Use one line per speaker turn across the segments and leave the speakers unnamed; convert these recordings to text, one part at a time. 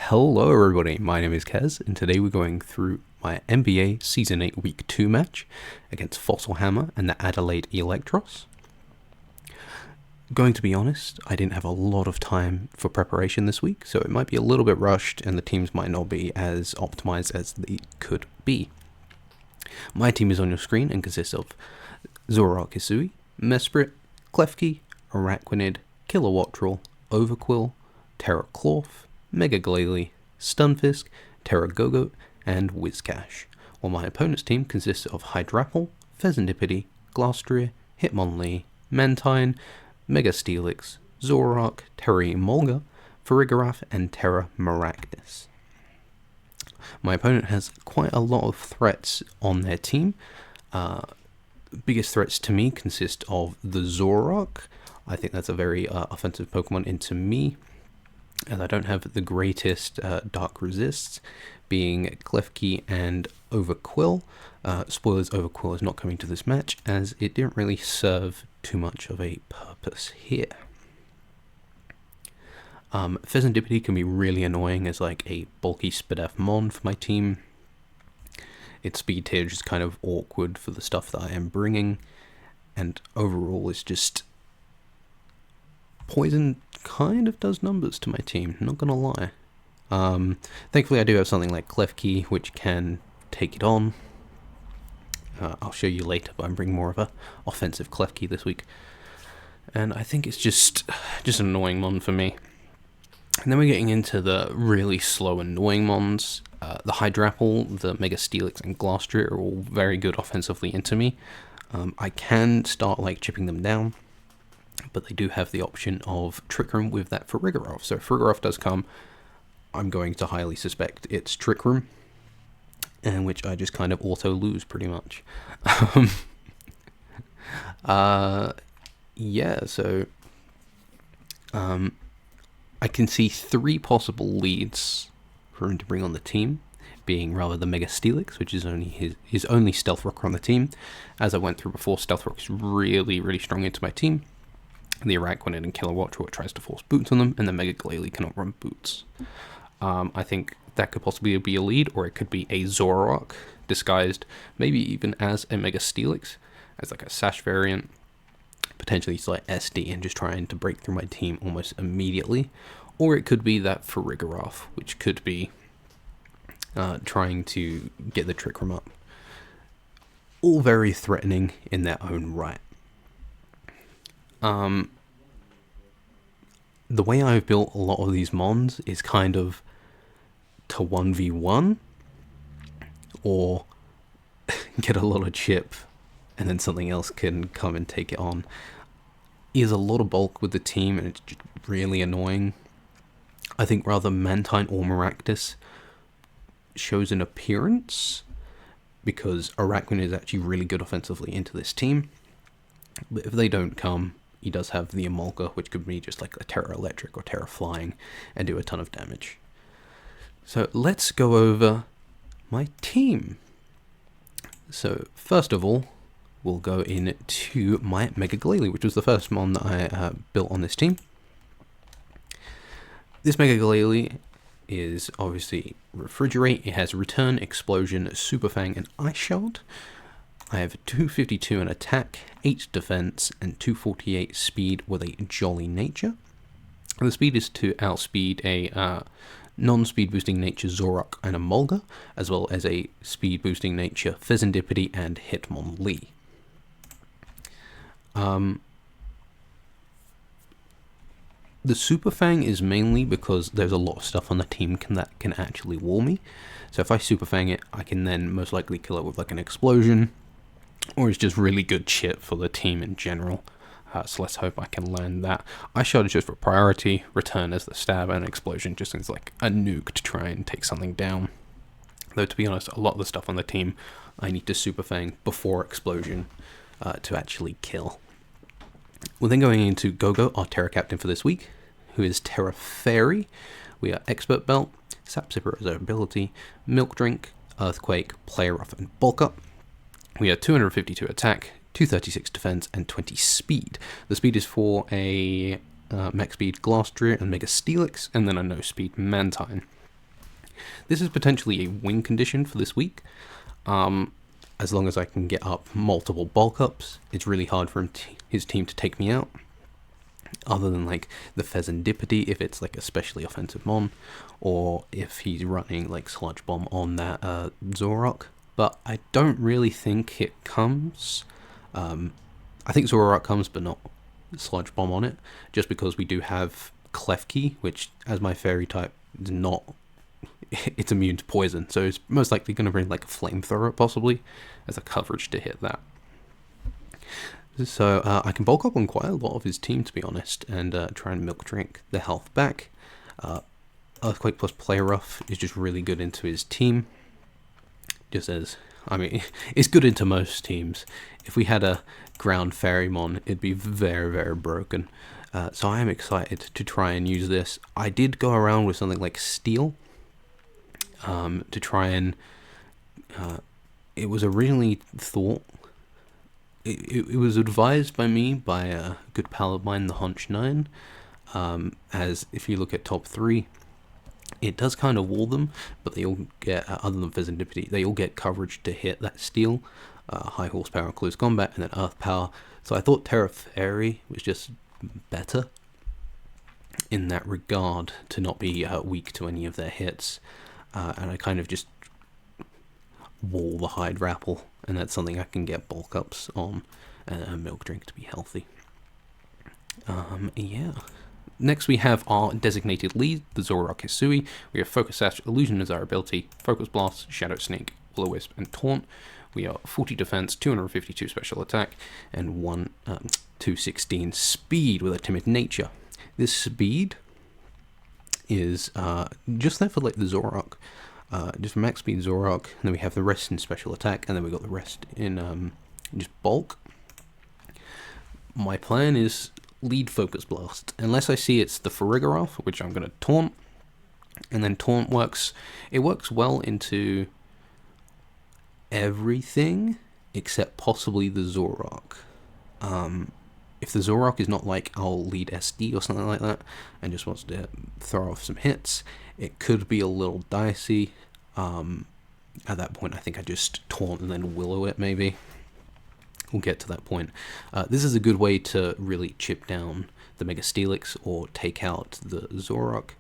Hello everybody, my name is Kez, and today we're going through my MBA Season 8 Week 2 match against Fossil Hammer and the Adelaide Eelektross. Going to be honest, I didn't have a lot of time for preparation this week, so it might be a little bit rushed and the teams might not be as optimized as they could be. My team is on your screen and consists of Zoroark Hisui, Mesprit, Klefki, Araquanid, Kilowattrel, Overquill, Terracloth, Mega Glalie, Stunfisk, Terragogoat, and Whiscash, while my opponent's team consists of Hydrapple, Pheasantipity, Glastrier, Hitmonlee, Mantine, Mega Steelix, Zoroark, Emolga, Farigiraf, and Terra Maractus. My opponent has quite a lot of threats on their team. Biggest threats to me consist of the Zoroark. I think that's a very offensive Pokemon into me, as I don't have the greatest dark resists, being Klefki and Overquill. Spoilers, Overquill is not coming to this match, as it didn't really serve too much of a purpose here. Pheasantipity can be really annoying as like a bulky Spadaf Mon for my team. Its speed tier is kind of awkward for the stuff that I am bringing, and overall it's just... Poison kind of does numbers to my team, not gonna lie. Thankfully I do have something like Klefki, which can take it on. I'll show you later, but I'm bringing more of a offensive Klefki this week. And I think it's just an annoying mon for me. And then we're getting into the really slow, annoying mons. The Hydrapple, the Mega Steelix, and Glastrier are all very good offensively into me. I can start like chipping them down, but they do have the option of Trick Room with that Farigiraf. So if Farigiraf does come, I'm going to highly suspect it's Trick Room, and which I just kind of auto lose pretty much. Yeah, so I can see three possible leads for him to bring on the team, being rather the Mega Steelix, which is only his only Stealth Rocker on the team. As I went through before, Stealth Rock is really, really strong into my team. The Araquanid and Kilowattrel tries to force boots on them, and the Mega Glalie cannot run boots. I think that could possibly be a lead, or it could be a Zoroark disguised, maybe even as a Mega Steelix, as like a Sash variant. Potentially it's like SD and just trying to break through my team almost immediately. Or it could be that Farigiraf, which could be trying to get the Trick Room up. All very threatening in their own right. The way I've built a lot of these mons is kind of to 1v1 or get a lot of chip and then something else can come and take it on. He has a lot of bulk with the team and it's just really annoying. I think rather Mantine or Maractus shows an appearance, because Araquanid is actually really good offensively into this team. But if they don't come, he does have the Emolga, which could be just like a Terra Electric or Terra Flying and do a ton of damage. So let's go over my team. So first of all, we'll go into my Mega Glalie, which was the first mon that I built on this team. This Mega Glalie is obviously Refrigerate. It has Return, Explosion, Super Fang, and Ice Shard. I have 252 in attack, 8 defense, and 248 speed with a Jolly Nature. The speed is to outspeed a non-speed boosting nature Zoroark and Emolga, as well as a speed boosting nature Pheasantipity and Hitmonlee. The Super Fang is mainly because there's a lot of stuff on the team that can actually wall me. So if I Super Fang it, I can then most likely kill it with like an explosion, or it's just really good chip for the team in general. So let's hope I can land that. Ice Shard is just for priority, Return as the stab, and Explosion just as like a nuke to try and take something down. Though to be honest, a lot of the stuff on the team I need to Super Fang before Explosion to actually kill. We're then going into Gogo, our Terra Captain for this week, who is Terra Fairy. We are Expert Belt, Sap Sipper as our ability, Milk Drink, Earthquake, Play Rough, and Bulk Up. We are 252 attack, 236 defense, and 20 speed. The speed is for a max speed Glastrier and Mega Steelix, and then a no speed Mantine. This is potentially a win condition for this week. As long as I can get up multiple bulk ups, it's really hard for his team to take me out. Other than like the Pheasantipity, if it's like especially offensive mon, or if he's running like Sludge Bomb on that Zorok. But I don't really think it comes. I think Zorok comes, but not Sludge Bomb on it, just because we do have Klefki, which as my fairy type is not, it's immune to poison, so it's most likely going to bring like a flamethrower possibly as a coverage to hit that. So I can bulk up on quite a lot of his team, to be honest, and try and milk drink the health back. Earthquake plus Play Rough is just really good into his team. Just as, I mean, it's good into most teams. If we had a ground Fairymon, it'd be very, very broken. So I am excited to try and use this. I did go around with something like Steel to try and... it was originally thought... It was advised by me by a good pal of mine, the Hunch 9, as if you look at top 3, it does kind of wall them, but they all get, other than Pheasantipity, they all get coverage to hit that Steel, high horsepower, close combat, and then earth power. So I thought Terra Fairy was just better in that regard, to not be weak to any of their hits, and I kind of just wall the Hydrapple, and that's something I can get bulk ups on, and a milk drink to be healthy. Yeah. Next we have our designated lead, the Zorok Hisui. We have Focus Sash, Illusion Desirability, Focus Blast, Shadow Sneak, Will-O-Wisp, and Taunt. We are 40 defense, 252 special attack, and 216 speed with a timid nature. This speed is just there for like the Zorok. Just max speed Zorok, and then we have the rest in special attack, and then we got the rest in just bulk. My plan is lead Focus Blast, unless I see it's the Farigiraf, which I'm going to Taunt, and then Taunt works, it works well into everything, except possibly the Zorok. If the Zorok is not like, I'll lead SD or something like that, and just wants to throw off some hits, it could be a little dicey. At that point, I think I just Taunt and then Willow it, maybe. We'll get to that point. This is a good way to really chip down the Mega Steelix or take out the Zorok.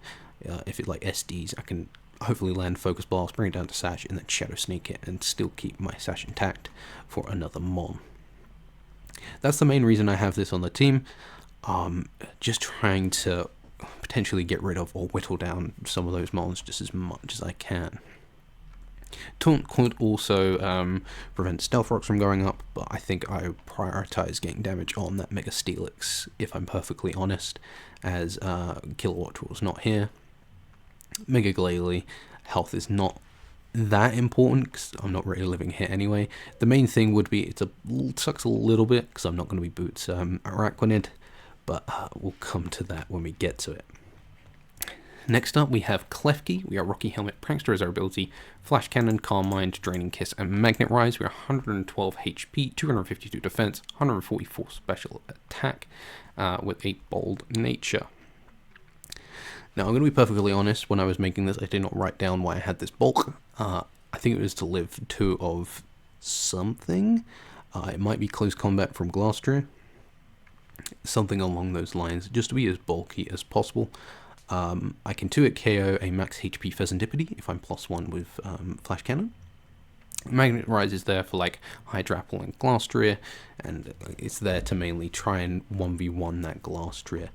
If it like SDs, I can hopefully land Focus Blast, bring it down to Sash, and then Shadow Sneak it, and still keep my Sash intact for another Mon. That's the main reason I have this on the team. Just trying to potentially get rid of or whittle down some of those Mons just as much as I can. Taunt could also prevent Stealth Rocks from going up, but I think I prioritize getting damage on that Mega Steelix, if I'm perfectly honest, as Kilowatt Trawl's not here. Mega Glalie health is not that important, because I'm not really living here anyway. The main thing would be, it sucks a little bit, because I'm not going to be Boots Araquanid, but we'll come to that when we get to it. Next up, we have Klefki. We are Rocky Helmet, Prankster as our ability, Flash Cannon, Calm Mind, Draining Kiss, and Magnet Rise. We are 112 HP, 252 defense, 144 special attack, with a bold nature. Now, I'm going to be perfectly honest, when I was making this, I did not write down why I had this bulk. I think it was to live 2 of something. It might be close combat from Glastria. Something along those lines, just to be as bulky as possible. I can 2-hit KO a max HP Pheasantipity if I'm +1 with Flash Cannon. Magnet Rise is there for like Hydrapple and Glastria, and it's there to mainly try and 1v1 that Glastria.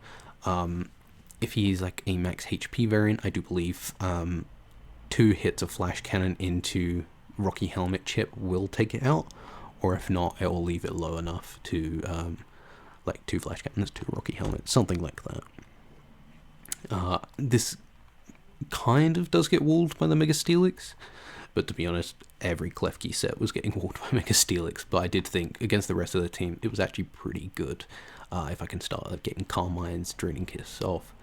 If he's like a max HP variant, I do believe 2 hits of Flash Cannon into Rocky Helmet chip will take it out, or if not, it will leave it low enough to like 2 Flash Cannons, 2 Rocky Helmets, something like that. This kind of does get walled by the Mega Steelix, but to be honest, every Klefki set was getting walled by Mega Steelix, but I did think, against the rest of the team, it was actually pretty good. If I can start like, getting Calm Minds, Draining Kiss off,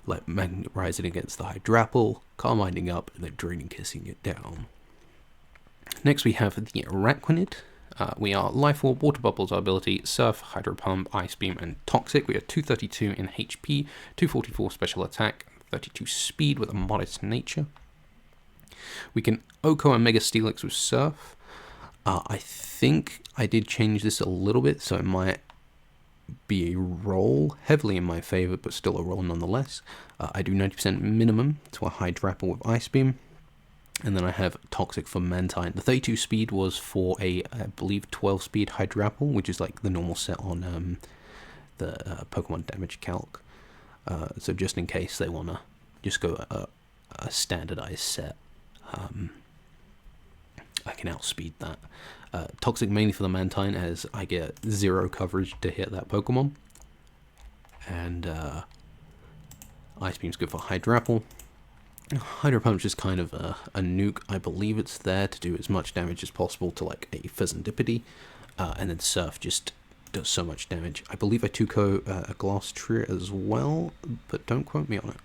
like Magnet Rising against the Hydrapple, Calm Minding up, and then Draining Kissing it down. Next we have the Araquanid. We are Life Orb, Water Bubbles, our ability, Surf, Hydro Pump, Ice Beam, and Toxic. We are 232 in HP, 244 special attack, 32 speed with a modest nature. We can Oko and Mega Steelix with Surf. I think I did change this a little bit, so it might be a roll heavily in my favor, but still a roll nonetheless. I do 90% minimum to a Hydrapple with Ice Beam, and then I have Toxic for Mantine. The 32 speed was for a, I believe, 12 speed Hydrapple, which is like the normal set on the Pokemon Damage Calc. So just in case they want to just go a standardized set, I can outspeed that. Toxic mainly for the Mantine, as I get 0 coverage to hit that Pokemon. And Ice Beam's good for Hydrapple. Hydro Punch is kind of a nuke. I believe it's there to do as much damage as possible to like a Pheasantipity. And then Surf just does so much damage. I believe I 2-ko a Glass Tree as well, but don't quote me on it.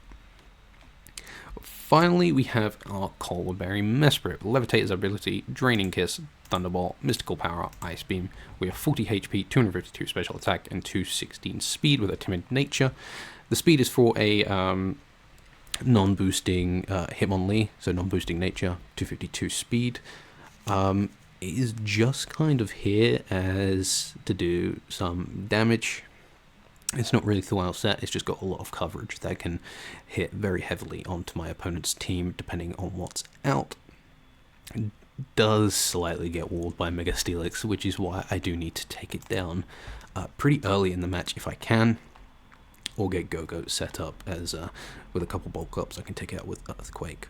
Finally, we have our Cold Berry Mesprit. Levitator's ability, Draining Kiss, Thunderbolt, Mystical Power, Ice Beam. We have 40 HP, 252 special attack, and 216 speed with a timid nature. The speed is for a non-boosting Hitmonlee, so non-boosting nature, 252 speed. It is just kind of here as to do some damage. It's not really throughout set, it's just got a lot of coverage that can hit very heavily onto my opponent's team depending on what's out. It does slightly get walled by Mega Steelix, which is why I do need to take it down pretty early in the match if I can, or get Go-Go set up as with a couple bulk ups I can take it out with Earthquake.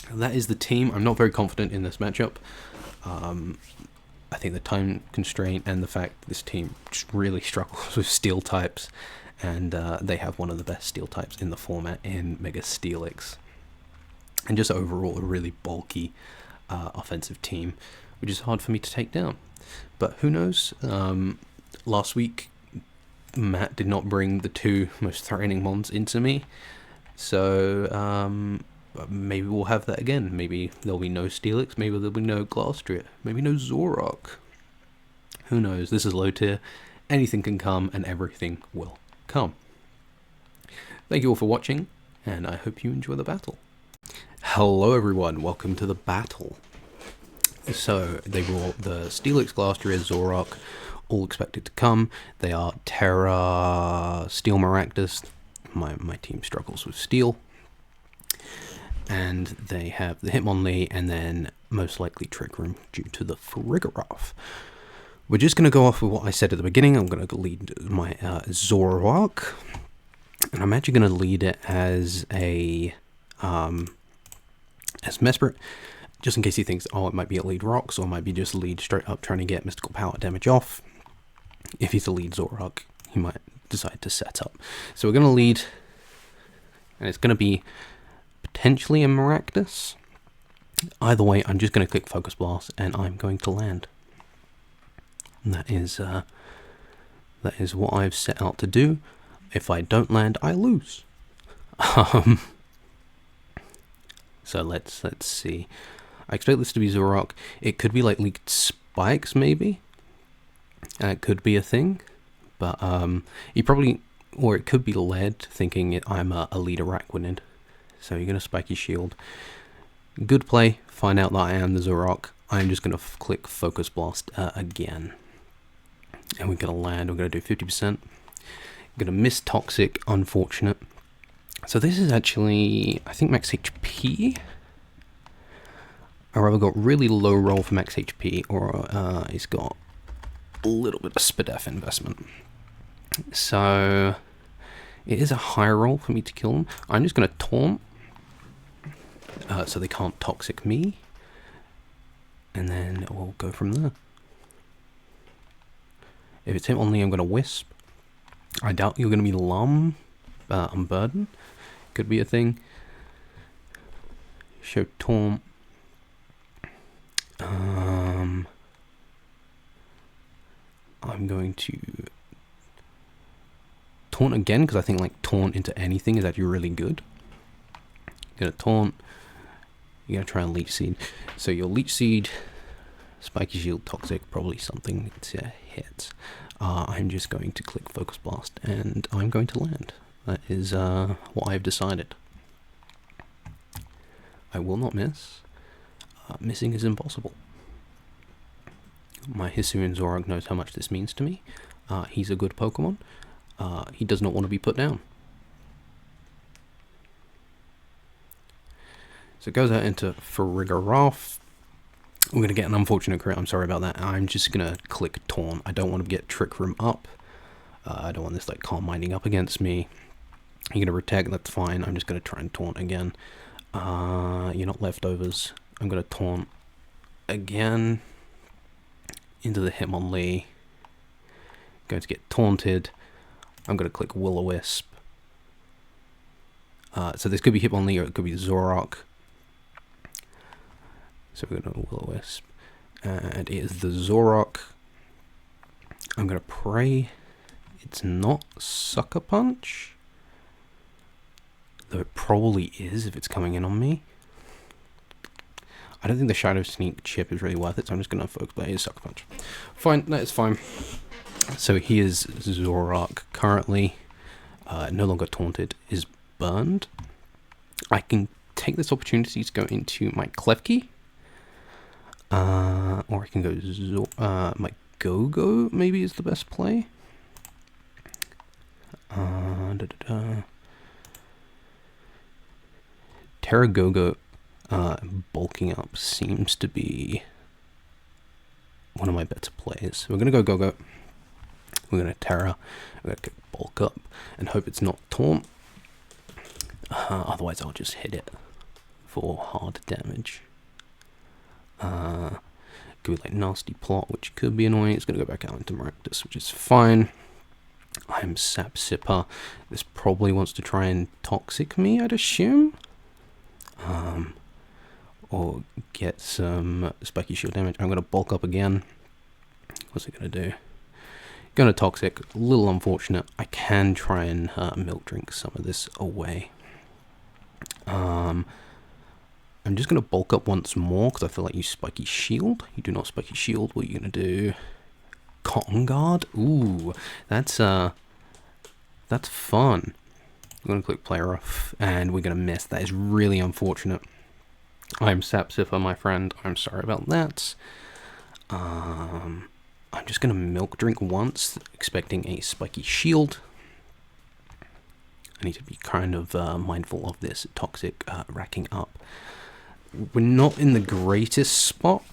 That is the team. I'm not very confident in this matchup. I think the time constraint and the fact that this team just really struggles with steel types, and they have one of the best steel types in the format in Mega Steelix, and just overall a really bulky offensive team, which is hard for me to take down. But who knows? Last week Matt did not bring the 2 most threatening mons into me, so maybe we'll have that again. Maybe there'll be no Steelix, maybe there'll be no Glastrier, maybe no Zoroark. Who knows? This is low tier. Anything can come and everything will come. Thank you all for watching, and I hope you enjoy the battle. Hello everyone, welcome to the battle. So they brought the Steelix, Glastrier, Zoroark, all expected to come. They are Terra, Steel Maractus. My team struggles with Steel. And they have the Hitmonlee, and then most likely Trick Room due to the Farigiraf. We're just going to go off with what I said at the beginning. I'm going to lead my Zoroark, and I'm actually going to lead it as a Mesprit, just in case he thinks, oh, it might be a lead Rocks, or it might be just lead straight up trying to get Mystical Power damage off. If he's a lead Zoroark, he might decide to set up. So we're going to lead, and it's going to be potentially a Maractus. Either way, I'm just going to click Focus Blast, and I'm going to land. And that is what I've set out to do. If I don't land, I lose. So let's see. I expect this to be Zoroark. It could be like Leaked Spikes, maybe. It could be a thing, but you probably, or it could be led thinking I'm a lead Araquanid. So you're going to Spiky Shield. Good play. Find out that I am the Zoroark. I'm just going to click Focus Blast again. And we're going to land. We're going to do 50%. I'm going to miss Toxic. Unfortunate. So this is actually, I think, max HP. Or I've got really low roll for max HP, or he's got a little bit of Spadef investment. So it is a high roll for me to kill him. I'm just going to Taunt. So they can't Toxic me, and then we'll go from there. If it's Hitmonlee, I'm going to Wisp. I doubt you're going to be Lum, Unburden. Could be a thing. Show Taunt. I'm going to Taunt again, because I think like Taunt into anything is actually really good. Gonna Taunt. You're going to try and Leech Seed. So your Leech Seed, Spiky Shield, Toxic, probably something to hit. I'm just going to click Focus Blast, and I'm going to land. That is what I've decided. I will not miss. Missing is impossible. My Hisuian Zoroark knows how much this means to me. He's a good Pokemon. He does not want to be put down. So it goes out into Farigiraf. We're going to get an unfortunate crit. I'm sorry about that. I'm just going to click Taunt. I don't want to get Trick Room up. I don't want this like Calm Minding up against me. You're going to Protect. That's fine. I'm just going to try and Taunt again. You're not leftovers. I'm going to Taunt again into the Hitmonlee. Going to get taunted. I'm going to click Will-O-Wisp. So this could be Hitmonlee or it could be Zoroark. So we're going to Will-O-Wisp. And it is the Zoroark. I'm going to pray it's not Sucker Punch. Though it probably is if it's coming in on me. I don't think the Shadow Sneak chip is really worth it, so I'm just going to focus, but it is Sucker Punch. Fine, that is fine. So he is Zoroark currently, no longer taunted, is burned. I can take this opportunity to go into my Klefki. Or I can go my Go-Go maybe is the best play. Terra Go-Go bulking up seems to be one of my better plays. We're going to go Go-Go. We're going to Terra. We're going to bulk up and hope it's not Taunt. Otherwise I'll just hit it for hard damage. Could be like Nasty Plot, which could be annoying. It's going to go back out into Maractus, which is fine. I'm Sap Sipper. This probably wants to try and Toxic me, I'd assume. Or get some Spiky Shield damage. I'm going to bulk up again. What's it going to do? Going to Toxic. A little unfortunate. I can try and Milk Drink some of this away. I'm just going to bulk up once more because I feel like you Spiky Shield. You do not Spiky Shield. What are you going to do? Cotton Guard? Ooh, that's fun. I'm going to click Player Off and we're going to miss. That is really unfortunate. I'm Sapsiffer, my friend. I'm sorry about that. I'm just going to Milk Drink once, expecting a Spiky Shield. I need to be kind of mindful of this Toxic racking up. We're not in the greatest spot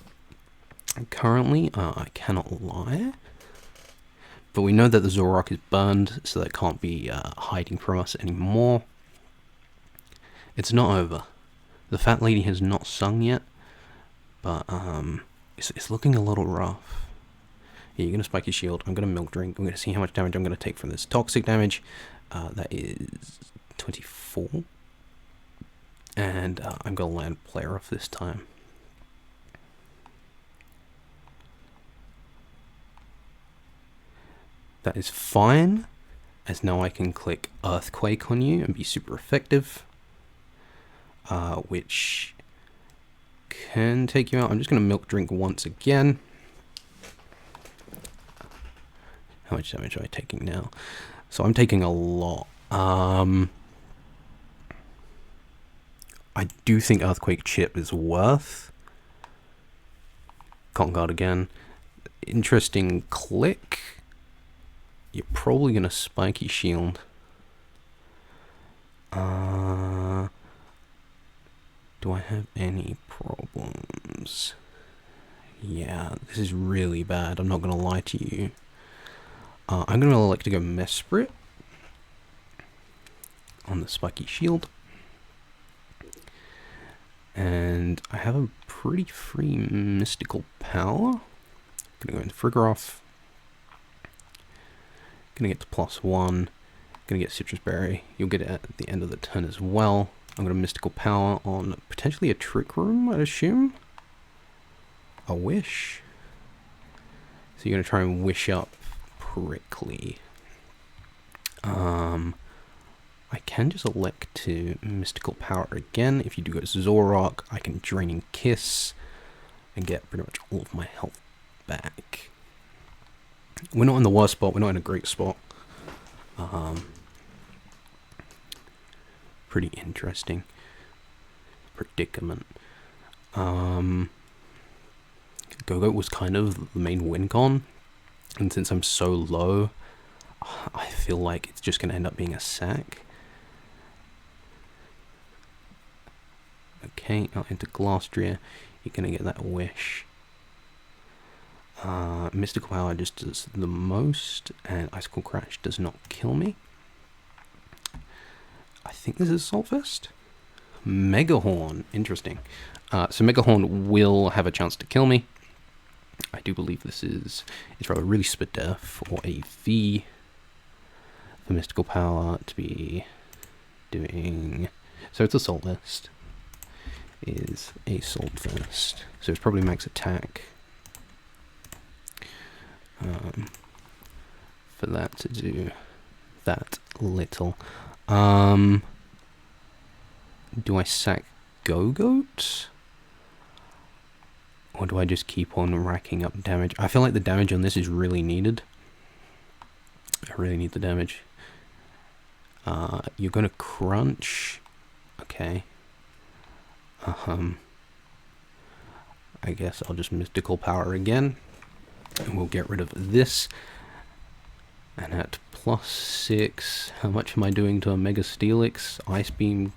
currently, I cannot lie. But we know that the Zoroark is burned, so that can't be hiding from us anymore. It's not over. The Fat Lady has not sung yet, but it's looking a little rough. Yeah, you're going to Spike your shield, I'm going to Milk Drink, I'm going to see how much damage I'm going to take from this Toxic damage. That is 24. And I'm going to land Player Off this time. That is fine, as now I can click Earthquake on you and be super effective. Which can take you out. I'm just going to Milk Drink once again. How much damage am I taking now? So I'm taking a lot. I do think Earthquake Chip is worth. Cotton Guard again. Interesting click. You're probably going to Spiky Shield. Do I have any problems? Yeah, this is really bad. I'm not going to lie to you. I'm going to elect to go Mesprit on the Spiky Shield. And I have a pretty free Mystical Power. Going to go into Frigoroth. Going to get to +1. Going to get Citrus Berry. You'll get it at the end of the turn as well. I'm going to Mystical Power on potentially a Trick Room, I'd assume. A Wish. So you're going to try and Wish up Prickly. I can just elect to Mystical Power again. If you do go Zoroark, I can Draining Kiss and get pretty much all of my health back. We're not in the worst spot. We're not in a great spot. Pretty interesting. predicament. Go-Go was kind of the main win con, and since I'm so low, I feel like it's just going to end up being a sack. Okay, out into Glastria, you're going to get that wish. Mystical Power just does the most, and Icicle Crash does not kill me. I think this is Assault Vest. Megahorn, interesting. So Megahorn will have a chance to kill me. I do believe this is, it's rather really Spadef or AV for Mystical Power to be doing, so it's Assault Vest. Is Assault Vest. So it's probably max attack. For that to do that little. Do I sack Go-Goat? Or do I just keep on racking up damage? I feel like the damage on this is really needed. I really need the damage. You're gonna crunch. Okay. I guess I'll just Mystical Power again. And we'll get rid of this. And at +6, how much am I doing to a Mega Steelix? Ice Beam,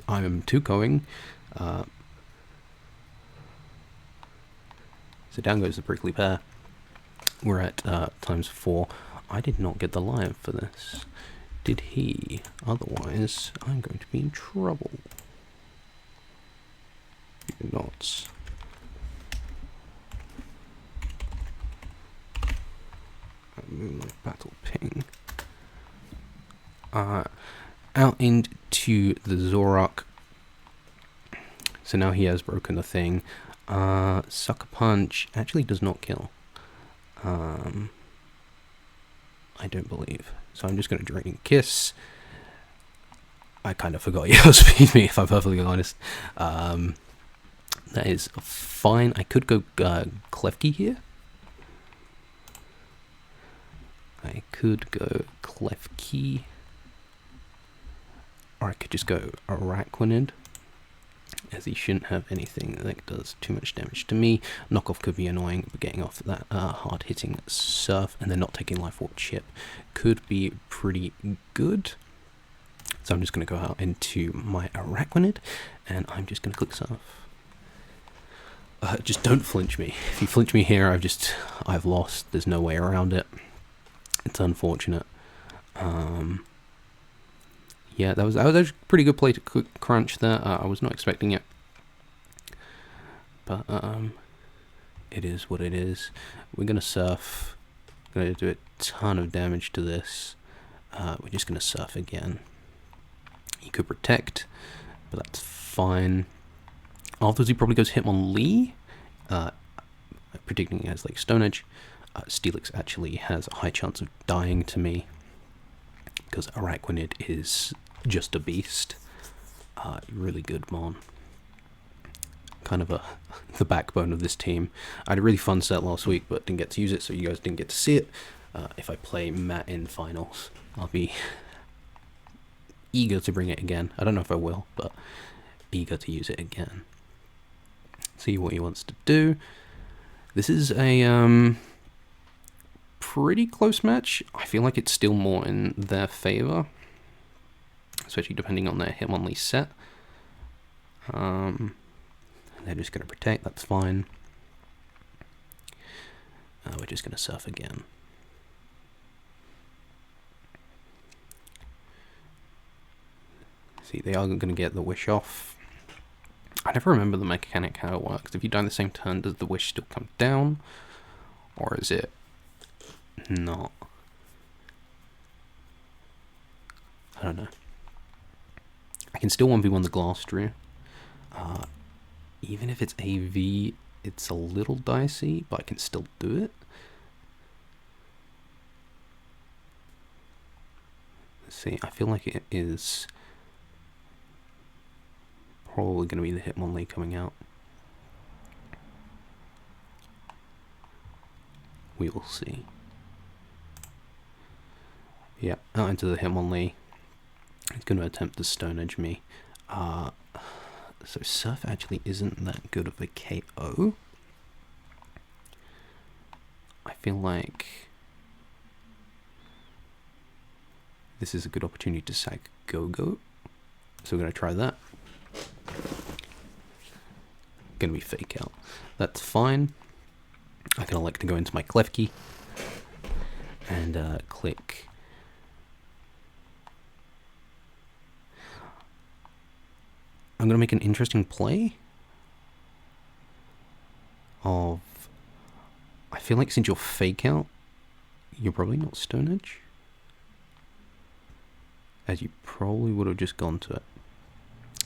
I'm 2-going. So down goes the Prickly Pear. We're at ×4. I did not get the lion for this. Did he? Otherwise, I'm going to be in trouble. You did not. Moonlight Battle Ping. Out into the Zorak. So now he has broken the thing. Sucker Punch actually does not kill. I don't believe. So I'm just going to Draining Kiss. I kind of forgot you outspeed me, if I'm perfectly honest. That is fine. I could go Klefki here. I could go Klefki. Or I could just go Araquanid, as he shouldn't have anything that does too much damage to me. Knockoff could be annoying, but getting off that hard-hitting Surf and then not taking Life Orb Chip could be pretty good. So I'm just going to go out into my Araquanid, and I'm just going to click Surf. Just don't flinch me. If you flinch me here, I've lost. There's no way around it. It's unfortunate. Yeah, that was a pretty good play to crunch there. I was not expecting it, but it is what it is. We're gonna Surf. Gonna do a ton of damage to this. We're just gonna Surf again. He could Protect, but that's fine. Afterwards, he probably goes Hitmonlee. Predicting he has like Stone Edge. Steelix actually has a high chance of dying to me because Araquanid is just a beast. Really good mon. Kind of the backbone of this team. I had a really fun set last week, but didn't get to use it, so you guys didn't get to see it. If I play Matt in finals, I'll be eager to bring it again. I don't know if I will, but eager to use it again. See what he wants to do. This is a pretty close match. I feel like it's still more in their favor, especially depending on their Hitmonlee set. They're just going to Protect, that's fine. We're just going to Surf again. See, they are going to get the Wish off. I never remember the mechanic, how it works. If you die in the same turn, does the Wish still come down? Or is it not? I don't know. I can still 1v1 the Glastria. Even if it's AV, it's a little dicey, but I can still do it. Let's see, I feel like it is probably going to be the Hitmonlee coming out. We will see. Yeah, out into the Hitmonlee. He's going to attempt to Stone Edge me. So Surf actually isn't that good of a KO. I feel like this is a good opportunity to sack Go-Go. So we're going to try that. Going to be fake out. That's fine. I can elect to go into my clef key and click. I'm going to make an interesting play of, I feel like since you're fake out, you're probably not Stone Edge, as you probably would have just gone to it.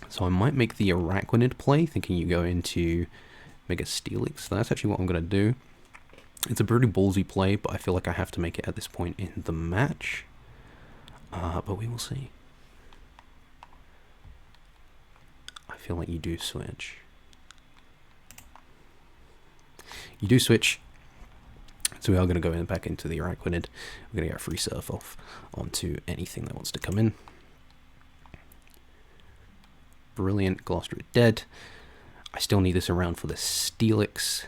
So I might make the Araquanid play, thinking you go into Mega Steelix. So that's actually what I'm going to do. It's a pretty ballsy play, but I feel like I have to make it at this point in the match. But we will see. I feel like you do switch. You do switch. So we are going to go back into the Araquanid. We're going to get a free surf off onto anything that wants to come in. Brilliant. Gloucester is dead. I still need this around for the Steelix.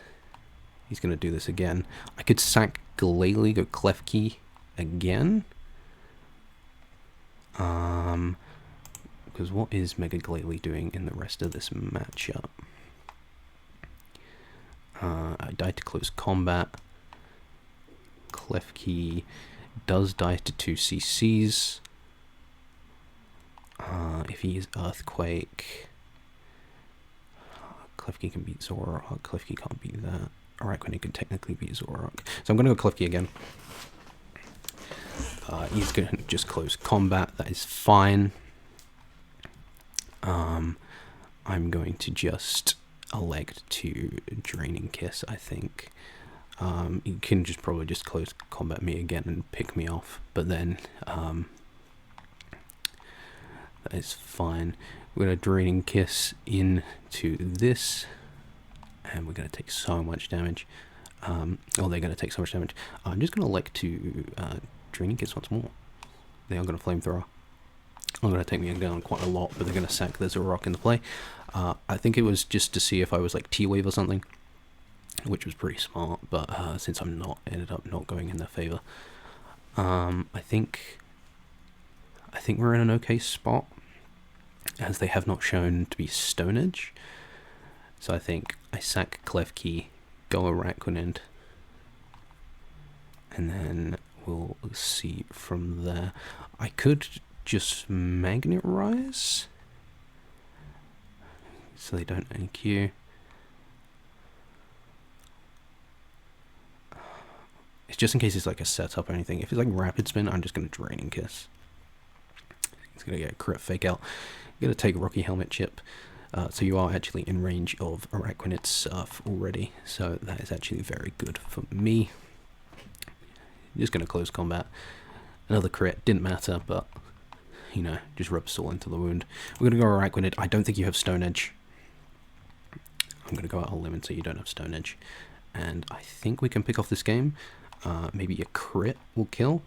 He's going to do this again. I could sack Glalie, go Clef Key again. Because what is Mega Glalie doing in the rest of this matchup? I died to close combat. Clef Key does die to 2 CCs. If he is Earthquake, Clef Key can beat Zoroark. Clef Key can't beat that. Araquanid can technically beat Zoroark. So I'm going to go Clef Key again. He's going to just close combat. That is fine. I'm going to just elect to Draining Kiss, I think. You can just probably just close combat me again and pick me off, but then that is fine. We're going to Draining Kiss into this, and we're going to take so much damage. Oh, they're going to take so much damage. I'm just going to elect to Draining Kiss once more. They are going to Flamethrower. I'm going to take me down quite a lot, but they're going to sack the Zoroark into play. I think it was just to see if I was like T-Wave or something, which was pretty smart, but since I'm not, ended up not going in their favor. I think we're in an okay spot, as they have not shown to be Stone Edge. So I think I sack Clef Key, go Araquanid, and then we'll see from there. I could just Magnet Rise, so they don't NQ. It's just in case it's like a setup or anything. If it's like Rapid Spin, I'm just going to Draining Kiss. He's going to get a crit fake out. You're going to take Rocky Helmet Chip. So you are actually in range of Araquanid's Surf already. So that is actually very good for me. Just going to close combat. Another crit. Didn't matter, but, you know, just rub salt into the wound. We're going to go Araquanid. I don't think you have Stone Edge. I'm going to go out on a limb and say you don't have Stone Edge. And I think we can pick off this game. Maybe a crit will kill.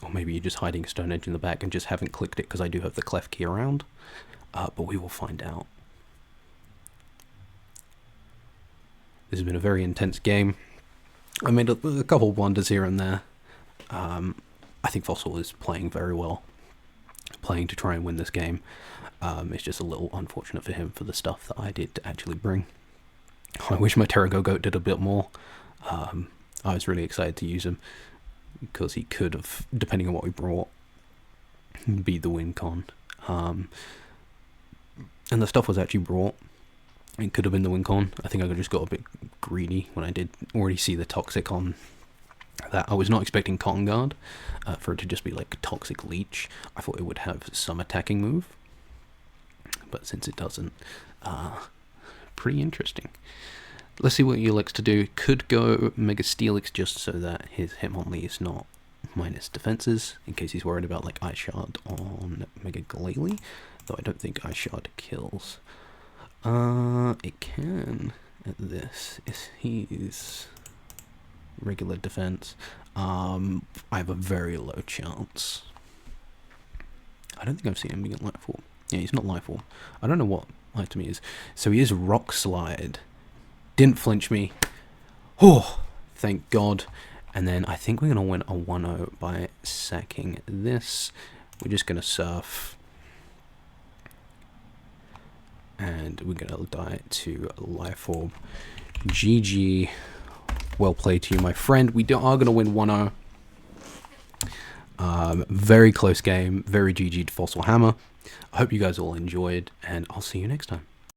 Or maybe you're just hiding Stone Edge in the back and just haven't clicked it because I do have the Clef Key around. But we will find out. This has been a very intense game. I made a couple blunders here and there. I think Fossil is playing very well. Playing to try and win this game. It's just a little unfortunate for him for the stuff that I did to actually bring. I wish my Terragoat did a bit more. I was really excited to use him because he could have, depending on what we brought, be the win con. And the stuff was actually brought. It could have been the win con. I think I just got a bit greedy when I did already see the Toxic on that. I was not expecting Cotton Guard for it to just be like Toxic Leech. I thought it would have some attacking move. But since it doesn't, pretty interesting. Let's see what he elects to do. Could go Mega Steelix just so that his Hitmonlee is not minus defenses, in case he's worried about like Ice Shard on Mega Glalie, though I don't think Ice Shard kills. It can at this. Is he's regular defense. I have a very low chance. I don't think I've seen him begin Lightfall. Yeah, he's not Life Orb. I don't know what item he is. So he is Rock Slide. Didn't flinch me. Oh, thank God. And then I think we're going to win a 1-0 by sacking this. We're just going to surf. And we're going to die to Life Orb. GG. Well played to you, my friend. We are going to win 1-0. Very close game. Very GG to Fossil Hammer. I hope you guys all enjoyed, and I'll see you next time.